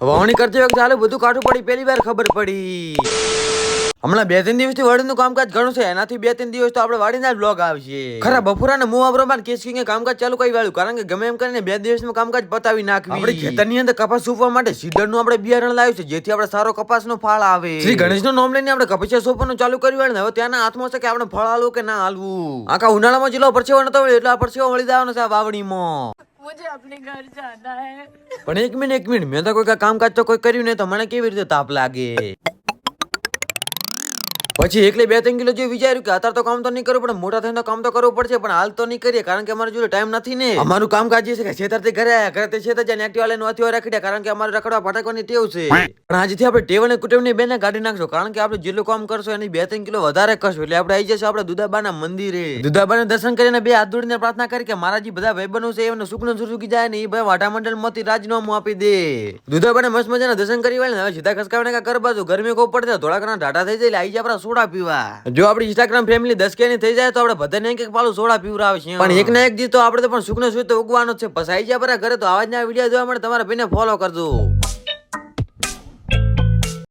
વાવણી કરતી વખતે હાલે બધું કાઢું પડી પહેલી વાર ખબર પડી. હમણાં 2-3 દિવસથી વાડીનું કામકાજ ઘણું છે, એનાથી 2-3 દિવસ તો આપણે વાડીના જ બ્લોગ આવશે. ખરા બપોરાને મુઆબરોમાં કેસકીને કામકાજ ચાલુ કરી વાળ્યું, કારણ કે ગમે એમ કરીને 2 દિવસનું કામકાજ પતાવી નાખવી. આપણે ખેતરની અંદર કપાસ સોંપવા માટે સીડરનું આપણે બિયારણ લાવ્યું છે, જેથી આપણે સારો કપાસનો ફાળ આવે. શ્રી ગણેશનું નામ લઈને આપણે કપાસિયા સોંપવાનું ચાલુ કર્યું હોય ને હવે ત્યાંના હાથમાં છે કે આપણે ફળ હાલવું કે ના હાલવું. આખા ઉનાળામાં જેટલો પરસેવો નતો વળ્યો એટલો પરસેવો વળી જવાનો છે આ વાવણીમાં. मुझे अपने घर जाना है. પણ એક મિનિટ મેં તો કોઈ કામકાજ તો કોઈ કર્યું નહીં, તો મને કેવી રીતે તાપ લાગે. પછી એકલે 2-3 કિલો જેવું વિચાર્યું કે અત્યારે તો કામ તો નહીં કરવું પડે, મોટા થઈને કામ તો કરવું પડશે, પણ હાલ તો નહીં કરીએ કારણ કે અમારે જોડે ટાઈમ નથી ને. અમારું કામકાજ છે કે છેતરથી ઘરે આવ્યા, ઘરેથી છેતર જાય એક્ટિવા લઈને વાતીઓ રાખડ્યા, કારણ કે અમારે રખડવા ભટકવાની ટેવ છે. પણ આજથી આપણે ટેવ અને કુટેવની બેને કાઢી નાખશો, કારણ કે આપણે જેટલું કામ કરશો એની 2-3 કિલો વધારે કરશો, એટલે આપણે આવી જશું આપણે દુધાબાના મંદિરે. દુધાબાને દર્શન કરીને 2 હાથ જોડીને પ્રાર્થના કરી કે મારા જે બધા ભાઈબંધો છે એમને સુખનો સુખી જાય ને એ ભાઈ વાટા મંડળમાંથી રાજીનામું આપી દે. દુધાબાને મસ્ત મજાના દર્શન કરી વાળીને હવે સીધા ખસકાવીને કા કર બાજુ ગરમી કો પડશે, થોડા ઘણા ઢાટા થઈ જાય એટલે આવી જાય આપણા સોડા પીવા. જો આપણી ઇન્સ્ટાગ્રામ ફેમિલી 10K ની થઈ જાય તો આપણે બધાને એક પાલું સોડા પીવરાવશે. પણ એક ના એક દી તો આપણે તો પણ સુખનો સુખ તો ઉગવાનો છે. પછી આવી જાય ઘરે તો આવા જ ના વિડીયો જોવા માટે તમારા ભાઈને ફોલો કરજો.